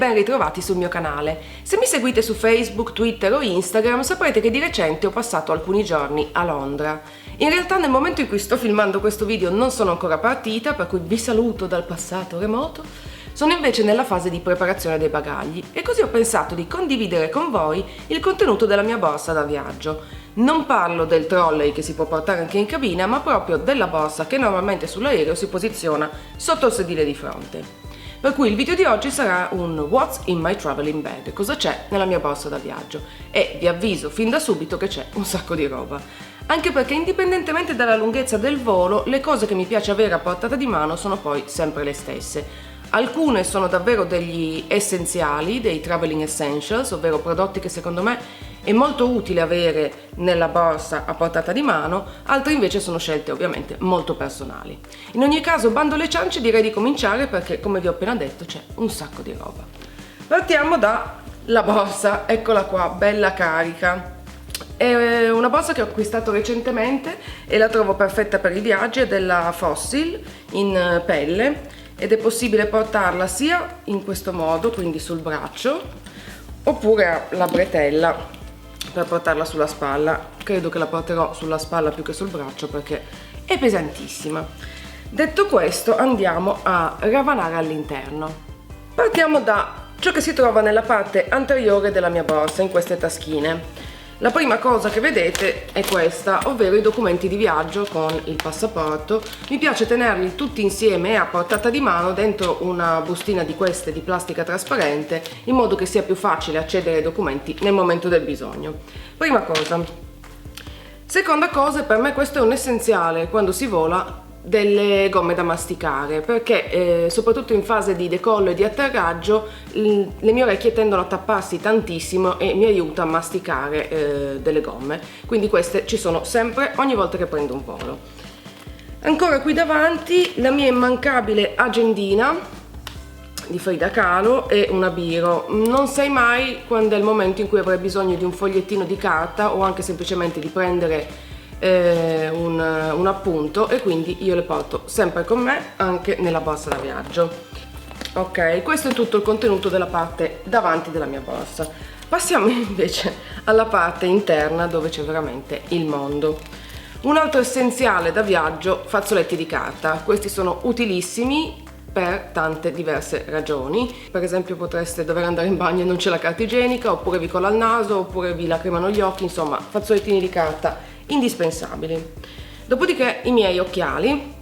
ben ritrovati sul mio canale. Se mi seguite su Facebook, Twitter o Instagram saprete che di recente ho passato alcuni giorni a Londra. In realtà nel momento in cui sto filmando questo video non sono ancora partita, per cui vi saluto dal passato remoto. Sono invece nella fase di preparazione dei bagagli e così ho pensato di condividere con voi il contenuto della mia borsa da viaggio. Non parlo del trolley che si può portare anche in cabina, ma proprio della borsa che normalmente sull'aereo si posiziona sotto il sedile di fronte. Per cui il video di oggi sarà un What's in my traveling bag, cosa c'è nella mia borsa da viaggio, e vi avviso fin da subito che c'è un sacco di roba. Anche perché indipendentemente dalla lunghezza del volo, le cose che mi piace avere a portata di mano sono poi sempre le stesse. Alcune sono davvero degli essenziali, dei traveling essentials, ovvero prodotti che secondo me è molto utile avere nella borsa a portata di mano, altre invece sono scelte ovviamente molto personali. In ogni caso, bando alle ciance, direi di cominciare perché, come vi ho appena detto, c'è un sacco di roba. Partiamo dalla borsa, eccola qua, bella carica. È una borsa che ho acquistato recentemente e la trovo perfetta per i viaggi, è della Fossil in pelle ed è possibile portarla sia in questo modo, quindi sul braccio, oppure alla bretella per portarla sulla spalla. Credo che la porterò sulla spalla più che sul braccio perché è pesantissima. Detto questo, andiamo a ravanare all'interno. Partiamo da ciò che si trova nella parte anteriore della mia borsa, in queste taschine. La prima cosa che vedete è questa, ovvero i documenti di viaggio con il passaporto. Mi piace tenerli tutti insieme a portata di mano dentro una bustina di queste di plastica trasparente, in modo che sia più facile accedere ai documenti nel momento del bisogno. Prima cosa. Seconda cosa, per me questo è un essenziale quando si vola, delle gomme da masticare, perché soprattutto in fase di decollo e di atterraggio le mie orecchie tendono a tapparsi tantissimo e mi aiuta a masticare delle gomme, quindi queste ci sono sempre ogni volta che prendo un volo. Ancora qui davanti la mia immancabile agendina di Frida Kahlo e una biro. Non sai mai quando è il momento in cui avrai bisogno di un fogliettino di carta o anche semplicemente di prendere un appunto, e quindi io le porto sempre con me anche nella borsa da viaggio. Ok, questo è tutto il contenuto della parte davanti della mia borsa. Passiamo invece alla parte interna dove c'è veramente il mondo. Un altro essenziale da viaggio: fazzoletti di carta. Questi sono utilissimi per tante diverse ragioni. Per esempio potreste dover andare in bagno e non c'è la carta igienica, oppure vi cola il naso, oppure vi lacrimano gli occhi, insomma fazzolettini di carta indispensabili. Dopodiché i miei occhiali.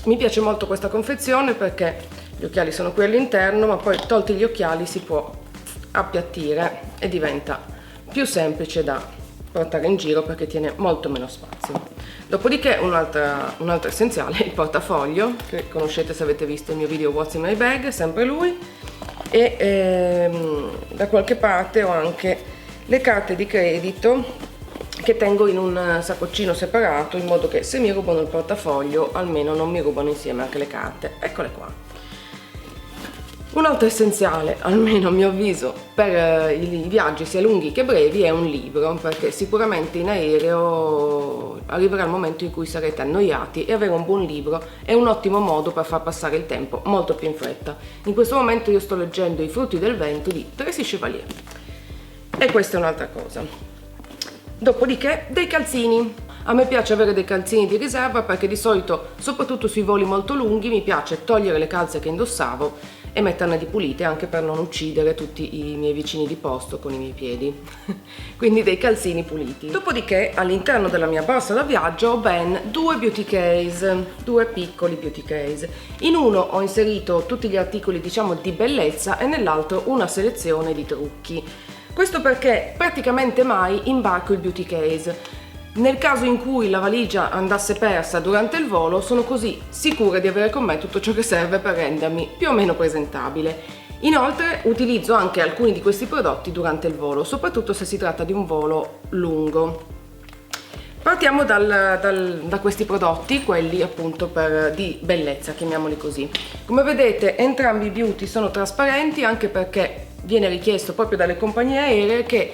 Mi piace molto questa confezione perché gli occhiali sono qui all'interno, ma poi tolti gli occhiali si può appiattire e diventa più semplice da portare in giro perché tiene molto meno spazio. Dopodiché un altro essenziale, il portafoglio, che conoscete se avete visto il mio video What's in my bag, sempre lui, e da qualche parte ho anche le carte di credito che tengo in un sacconcino separato, in modo che se mi rubano il portafoglio almeno non mi rubano insieme anche le carte. Eccole qua. Un altro essenziale, almeno a mio avviso, per i viaggi sia lunghi che brevi è un libro, perché sicuramente in aereo arriverà il momento in cui sarete annoiati e avere un buon libro è un ottimo modo per far passare il tempo molto più in fretta. In questo momento io sto leggendo I frutti del vento di Tracy Chevalier e questa è un'altra cosa. Dopodiché dei calzini. A me piace avere dei calzini di riserva perché di solito, soprattutto sui voli molto lunghi, mi piace togliere le calze che indossavo e metterne di pulite, anche per non uccidere tutti i miei vicini di posto con i miei piedi. Quindi dei calzini puliti. Dopodiché all'interno della mia borsa da viaggio ho ben due beauty case, due piccoli beauty case. In uno ho inserito tutti gli articoli, diciamo, di bellezza e nell'altro una selezione di trucchi. Questo perché praticamente mai imbarco il beauty case. Nel caso in cui la valigia andasse persa durante il volo, sono così sicura di avere con me tutto ciò che serve per rendermi più o meno presentabile. Inoltre utilizzo anche alcuni di questi prodotti durante il volo, soprattutto se si tratta di un volo lungo. Partiamo da questi prodotti, quelli appunto di bellezza, chiamiamoli così. Come vedete entrambi i beauty sono trasparenti, anche perché viene richiesto proprio dalle compagnie aeree che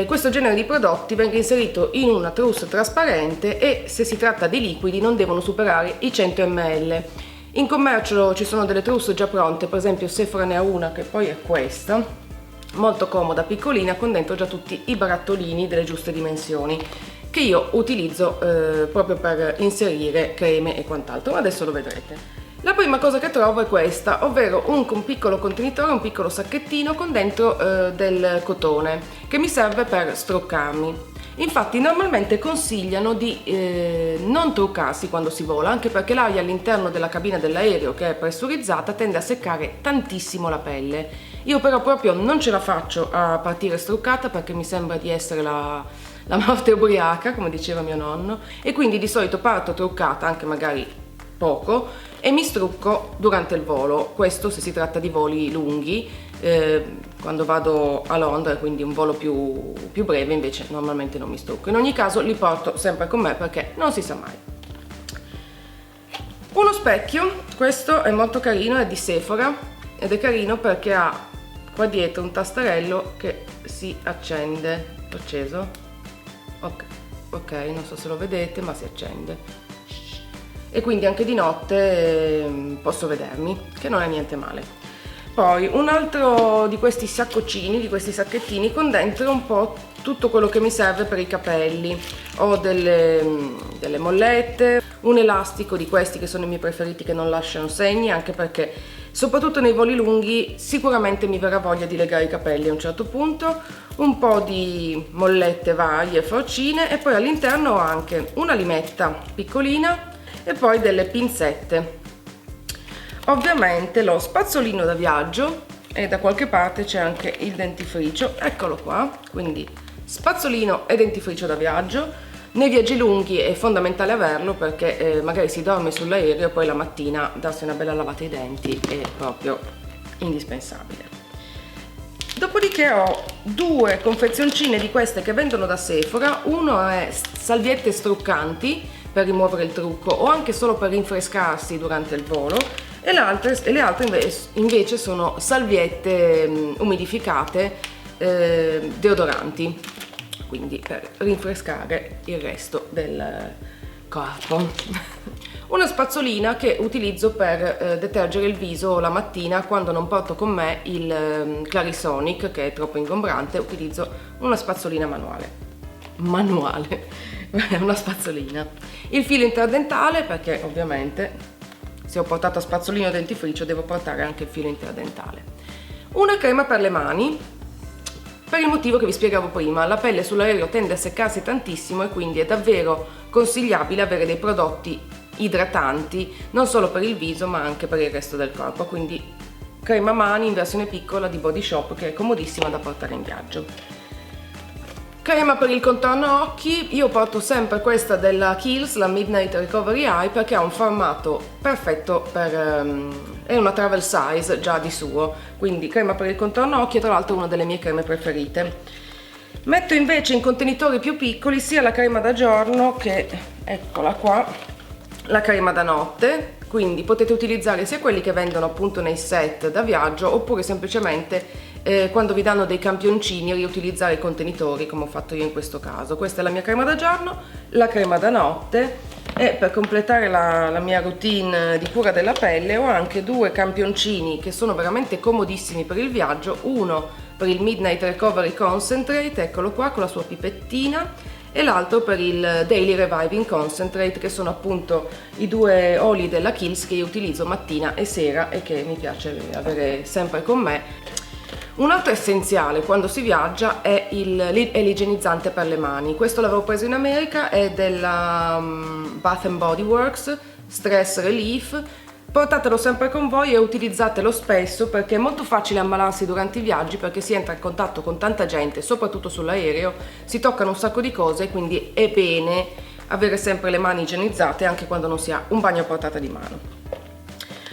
questo genere di prodotti venga inserito in una trousse trasparente e se si tratta di liquidi non devono superare i 100 ml. In commercio ci sono delle trousse già pronte, per esempio Sephora ne ha una che poi è questa, molto comoda, piccolina, con dentro già tutti i barattolini delle giuste dimensioni, che io utilizzo proprio per inserire creme e quant'altro, ma adesso lo vedrete. La prima cosa che trovo è questa, ovvero un piccolo contenitore, un piccolo sacchettino con dentro del cotone, che mi serve per struccarmi. Infatti normalmente consigliano di non truccarsi quando si vola, anche perché l'aria all'interno della cabina dell'aereo, che è pressurizzata, tende a seccare tantissimo la pelle. Io però proprio non ce la faccio a partire struccata, perché mi sembra di essere la morte ubriaca, come diceva mio nonno, e quindi di solito parto truccata, anche magari poco, e mi strucco durante il volo. Questo se si tratta di voli lunghi, quando vado a Londra, quindi un volo più breve, invece normalmente non mi strucco. In ogni caso li porto sempre con me perché non si sa mai. Uno specchio, questo è molto carino, è di Sephora ed è carino perché ha qua dietro un tastarello che si accende. L'ho acceso? Ok, non so se lo vedete, ma si accende. E quindi anche di notte posso vedermi, che non è niente male. Poi un altro di questi saccocini, di questi sacchettini con dentro un po' tutto quello che mi serve per i capelli. Ho delle mollette, un elastico di questi che sono i miei preferiti, che non lasciano segni, anche perché soprattutto nei voli lunghi sicuramente mi verrà voglia di legare i capelli a un certo punto, un po' di mollette varie, forcine, e poi all'interno ho anche una limetta piccolina e poi delle pinzette. Ovviamente lo spazzolino da viaggio, e da qualche parte c'è anche il dentifricio, eccolo qua. Quindi spazzolino e dentifricio da viaggio. Nei viaggi lunghi è fondamentale averlo, perché magari si dorme sull'aereo e poi la mattina darsi una bella lavata ai denti è proprio indispensabile. Dopodiché ho due confezioncine di queste che vendono da Sephora. Uno è salviette struccanti per rimuovere il trucco o anche solo per rinfrescarsi durante il volo, e le altre invece sono salviette umidificate deodoranti, quindi per rinfrescare il resto del corpo. Una spazzolina che utilizzo per detergere il viso la mattina quando non porto con me il Clarisonic, che è troppo ingombrante. Utilizzo una spazzolina manuale, è una spazzolina. Il filo interdentale, perché ovviamente se ho portato spazzolino e dentifricio devo portare anche il filo interdentale. Una crema per le mani, per il motivo che vi spiegavo prima. La pelle sull'aereo tende a seccarsi tantissimo e quindi è davvero consigliabile avere dei prodotti idratanti non solo per il viso ma anche per il resto del corpo. Quindi crema mani in versione piccola di Body Shop, che è comodissima da portare in viaggio. Crema per il contorno occhi, io porto sempre questa della Kiehl's, la Midnight Recovery Eye, perché ha un formato perfetto è una travel size già di suo, quindi crema per il contorno occhi, tra l'altro una delle mie creme preferite. Metto invece in contenitori più piccoli sia la crema da giorno che, eccola qua, la crema da notte, quindi potete utilizzare sia quelli che vendono appunto nei set da viaggio, oppure semplicemente quando vi danno dei campioncini riutilizzare i contenitori, come ho fatto io in questo caso. Questa è la mia crema da giorno, la crema da notte, e per completare la mia routine di cura della pelle ho anche due campioncini che sono veramente comodissimi per il viaggio. Uno per il Midnight Recovery Concentrate, eccolo qua con la sua pipettina, e l'altro per il Daily Reviving Concentrate, che sono appunto i due oli della Kiehl's che io utilizzo mattina e sera e che mi piace avere sempre con me. Un altro essenziale quando si viaggia è l'igienizzante per le mani. Questo l'avevo preso in America, è della Bath & Body Works Stress Relief. Portatelo sempre con voi e utilizzatelo spesso, perché è molto facile ammalarsi durante i viaggi, perché si entra in contatto con tanta gente, soprattutto sull'aereo, si toccano un sacco di cose, quindi è bene avere sempre le mani igienizzate anche quando non si ha un bagno a portata di mano.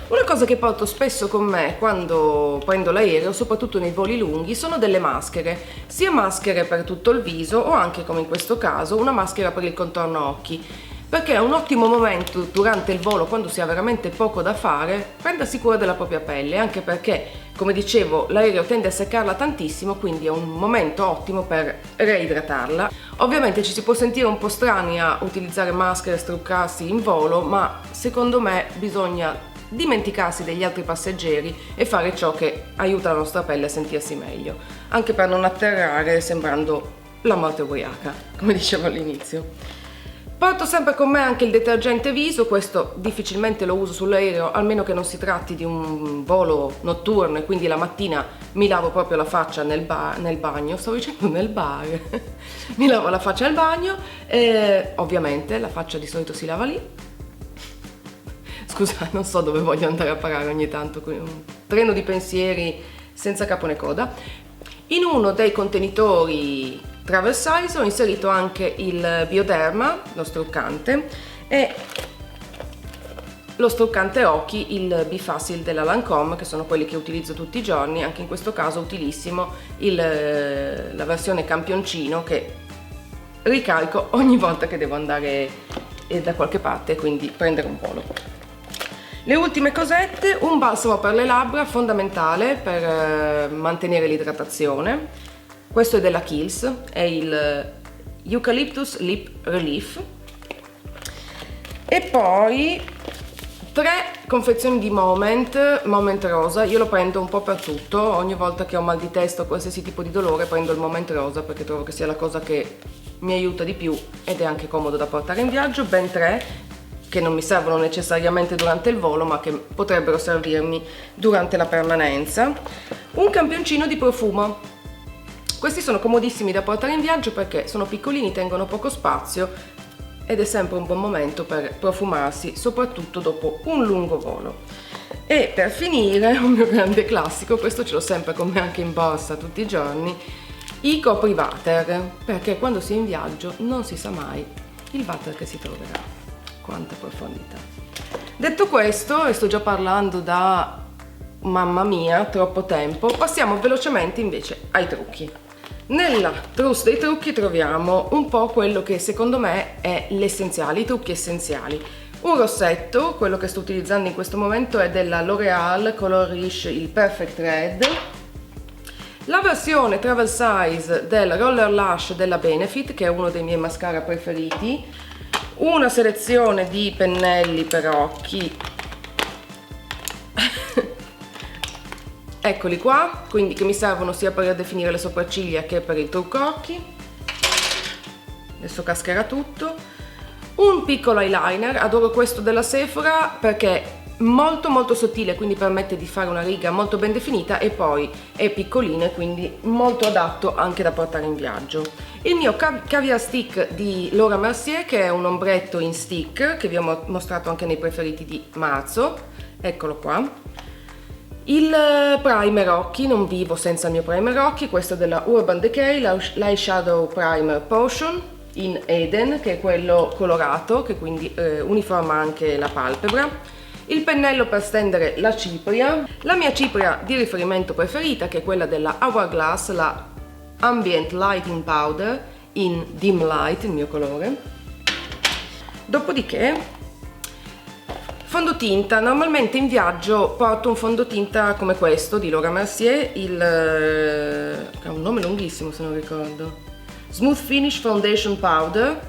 Una cosa che porto spesso con me quando prendo l'aereo, soprattutto nei voli lunghi, sono delle maschere, sia maschere per tutto il viso o anche, come in questo caso, una maschera per il contorno occhi, perché è un ottimo momento durante il volo, quando si ha veramente poco da fare, prendersi cura della propria pelle, anche perché, come dicevo, l'aereo tende a seccarla tantissimo, quindi è un momento ottimo per reidratarla. Ovviamente ci si può sentire un po' strani a utilizzare maschere e struccarsi in volo, ma secondo me bisogna dimenticarsi degli altri passeggeri e fare ciò che aiuta la nostra pelle a sentirsi meglio, anche per non atterrare sembrando la morte ubriaca, come dicevo all'inizio. Porto sempre con me anche il detergente viso, questo difficilmente lo uso sull'aereo, almeno che non si tratti di un volo notturno e quindi la mattina mi lavo proprio la faccia nel bagno, stavo dicendo nel bar, mi lavo la faccia nel bagno e ovviamente la faccia di solito si lava lì. Scusa, non so dove voglio andare a parare ogni tanto, un treno di pensieri senza capo né coda. In uno dei contenitori travel size ho inserito anche il Bioderma, lo struccante, e lo struccante occhi, il Bifacil della Lancôme, che sono quelli che utilizzo tutti i giorni. Anche in questo caso utilissimo la versione campioncino, che ricarico ogni volta che devo andare da qualche parte, quindi prendere un volo. Le ultime cosette: un balsamo per le labbra, fondamentale per mantenere l'idratazione. Questo è della Kiehl's, è il Eucalyptus Lip Relief. E poi 3 confezioni di Moment Rosa. Io lo prendo un po' per tutto, ogni volta che ho mal di testa o qualsiasi tipo di dolore prendo il Moment Rosa, perché trovo che sia la cosa che mi aiuta di più ed è anche comodo da portare in viaggio. Ben 3, che non mi servono necessariamente durante il volo, ma che potrebbero servirmi durante la permanenza. Un campioncino di profumo. Questi sono comodissimi da portare in viaggio perché sono piccolini, tengono poco spazio ed è sempre un buon momento per profumarsi, soprattutto dopo un lungo volo. E per finire, un mio grande classico, questo ce l'ho sempre con me anche in borsa tutti i giorni, i copriwater, perché quando si è in viaggio non si sa mai il water che si troverà. Quanta profondità. Detto questo, e sto già parlando da mamma mia troppo tempo, passiamo velocemente invece ai trucchi. Nella trousse dei trucchi troviamo un po' quello che secondo me è l'essenziale, i trucchi essenziali. Un rossetto, quello che sto utilizzando in questo momento è della L'Oréal Color Riche, il Perfect Red. La versione travel size del Roller Lash della Benefit, che è uno dei miei mascara preferiti. Una selezione di pennelli per occhi. Eccoli qua, quindi che mi servono sia per definire le sopracciglia che per il trucco occhi. Adesso cascherà tutto. Un piccolo eyeliner, adoro questo della Sephora perché è molto sottile, quindi permette di fare una riga molto ben definita e poi è piccolino e quindi molto adatto anche da portare in viaggio. Il mio Caviar Stick di Laura Mercier, che è un ombretto in stick che vi ho mostrato anche nei preferiti di marzo, eccolo qua. Il primer occhi, non vivo senza il mio primer occhi, questo della Urban Decay, l'Eyeshadow Primer Potion in Eden, che è quello colorato, che quindi uniforma anche la palpebra. Il pennello per stendere la cipria, la mia cipria di riferimento preferita, che è quella della Hourglass, la Ambient Lighting Powder in Dim Light, il mio colore. Dopodiché fondotinta. Normalmente in viaggio porto un fondotinta come questo di Laura Mercier, ha un nome lunghissimo se non ricordo, Smooth Finish Foundation Powder.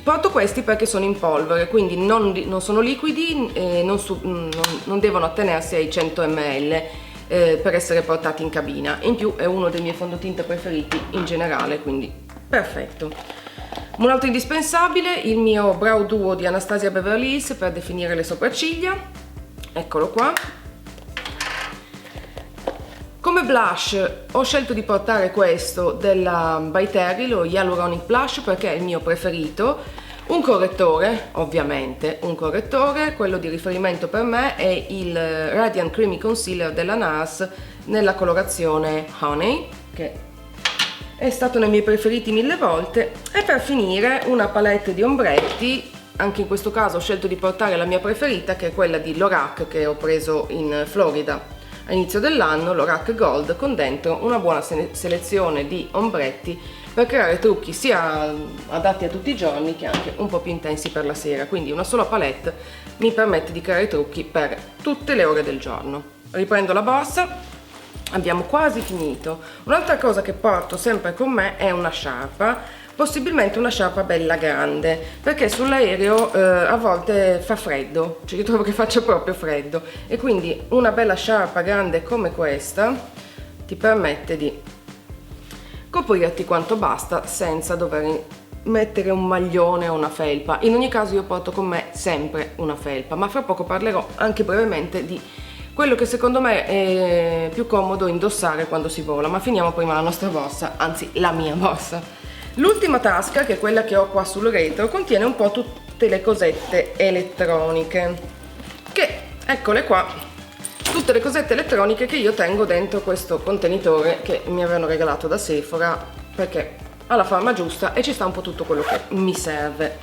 Porto questi perché sono in polvere, quindi non sono liquidi e non devono attenersi ai 100 ml per essere portati in cabina. In più è uno dei miei fondotinta preferiti in generale, quindi perfetto. Un altro indispensabile, il mio Brow Duo di Anastasia Beverly Hills per definire le sopracciglia, eccolo qua. Come blush ho scelto di portare questo della By Terry, lo Hyaluronic Blush, perché è il mio preferito. Un correttore, ovviamente un correttore, quello di riferimento per me è il Radiant Creamy Concealer della NARS nella colorazione Honey, che è stato nei miei preferiti 1000 volte. E per finire una palette di ombretti, anche in questo caso ho scelto di portare la mia preferita, che è quella di Lorac, che ho preso in Florida all'inizio dell'anno, Lorac Gold, con dentro una buona selezione di ombretti per creare trucchi sia adatti a tutti i giorni che anche un po' più intensi per la sera. Quindi una sola palette mi permette di creare trucchi per tutte le ore del giorno. Riprendo la borsa. Abbiamo quasi finito. Un'altra cosa che porto sempre con me è una sciarpa, possibilmente una sciarpa bella grande, perché sull'aereo a volte fa freddo, ci ritrovo che faccia proprio freddo, e quindi una bella sciarpa grande come questa ti permette di coprirti quanto basta senza dover mettere un maglione o una felpa. In ogni caso io porto con me sempre una felpa, ma fra poco parlerò anche brevemente di quello che secondo me è più comodo indossare quando si vola, ma finiamo prima la nostra borsa, anzi la mia borsa. L'ultima tasca, che è quella che ho qua sul retro, contiene un po' tutte le cosette elettroniche, che eccole qua, tutte le cosette elettroniche che io tengo dentro questo contenitore che mi avevano regalato da Sephora, perché ha la forma giusta e ci sta un po' tutto quello che mi serve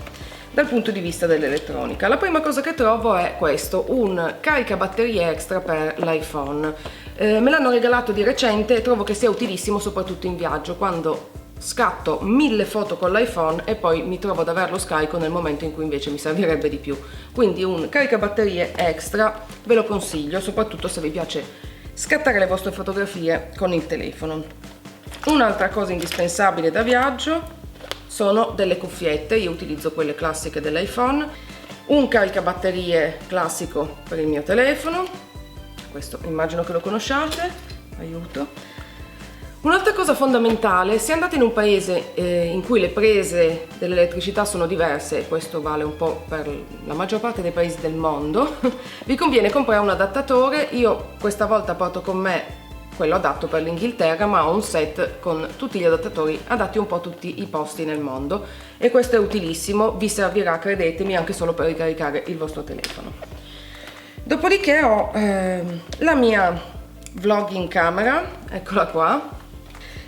dal punto di vista dell'elettronica. La prima cosa che trovo è questo, un caricabatterie extra per l'iPhone. Me l'hanno regalato di recente e trovo che sia utilissimo soprattutto in viaggio, quando scatto 1000 foto con l'iPhone e poi mi trovo ad averlo scarico nel momento in cui invece mi servirebbe di più. Quindi un caricabatterie extra ve lo consiglio, soprattutto se vi piace scattare le vostre fotografie con il telefono. Un'altra cosa indispensabile da viaggio sono delle cuffiette, io utilizzo quelle classiche dell'iPhone, un caricabatterie classico per il mio telefono, questo immagino che lo conosciate, aiuto. Un'altra cosa fondamentale, se andate in un paese in cui le prese dell'elettricità sono diverse, e questo vale un po' per la maggior parte dei paesi del mondo, vi conviene comprare un adattatore. Io questa volta porto con me quello adatto per l'Inghilterra, ma ho un set con tutti gli adattatori adatti un po' a tutti i posti nel mondo, e questo è utilissimo, vi servirà, credetemi, anche solo per ricaricare il vostro telefono. Dopodiché ho la mia vlogging camera, eccola qua.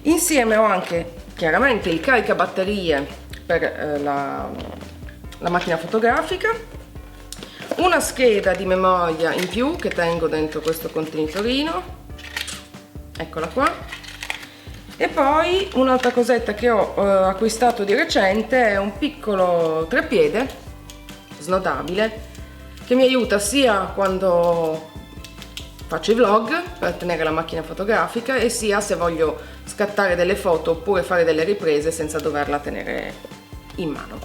Insieme ho anche chiaramente il caricabatterie per la macchina fotografica, una scheda di memoria in più che tengo dentro questo contenitorino, eccola qua, e poi un'altra cosetta che ho acquistato di recente è un piccolo treppiede snodabile che mi aiuta sia quando faccio i vlog per tenere la macchina fotografica e sia se voglio scattare delle foto oppure fare delle riprese senza doverla tenere in mano.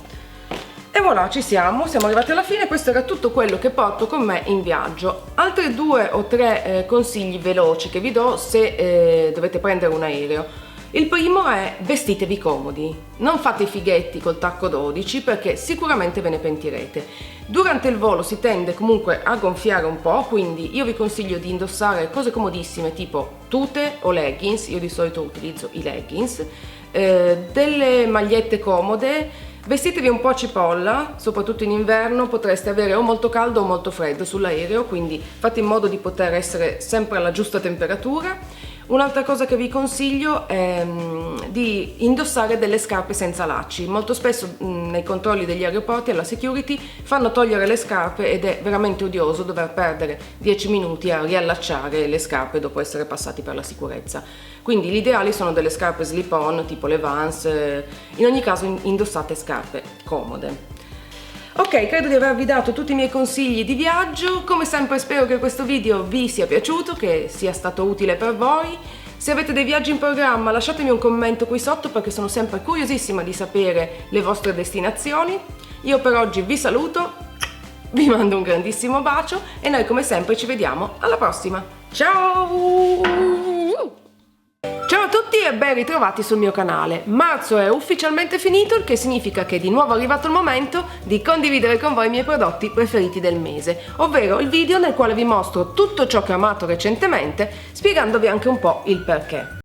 E voilà, ci siamo arrivati alla fine. Questo era tutto quello che porto con me in viaggio. Altri 2 o 3 consigli veloci che vi do se dovete prendere un aereo. Il primo è: vestitevi comodi, non fate i fighetti col tacco 12 perché sicuramente ve ne pentirete. Durante il volo si tende comunque a gonfiare un po', quindi io vi consiglio di indossare cose comodissime tipo tute o leggings, io di solito utilizzo i leggings, delle magliette comode. Vestitevi un po' a cipolla, soprattutto in inverno potreste avere o molto caldo o molto freddo sull'aereo, quindi fate in modo di poter essere sempre alla giusta temperatura. Un'altra cosa che vi consiglio è di indossare delle scarpe senza lacci. Molto spesso nei controlli degli aeroporti alla security fanno togliere le scarpe ed è veramente odioso dover perdere 10 minuti a riallacciare le scarpe dopo essere passati per la sicurezza. Quindi gli ideali sono delle scarpe slip-on tipo le Vans, in ogni caso indossate scarpe comode. Ok, credo di avervi dato tutti i miei consigli di viaggio. Come sempre spero che questo video vi sia piaciuto, che sia stato utile per voi. Se avete dei viaggi in programma lasciatemi un commento qui sotto perché sono sempre curiosissima di sapere le vostre destinazioni. Io per oggi vi saluto, vi mando un grandissimo bacio e noi come sempre ci vediamo alla prossima. Ciao! Ciao a tutti e ben ritrovati sul mio canale. Marzo è ufficialmente finito, il che significa che è di nuovo arrivato il momento di condividere con voi i miei prodotti preferiti del mese, ovvero il video nel quale vi mostro tutto ciò che ho amato recentemente, spiegandovi anche un po' il perché.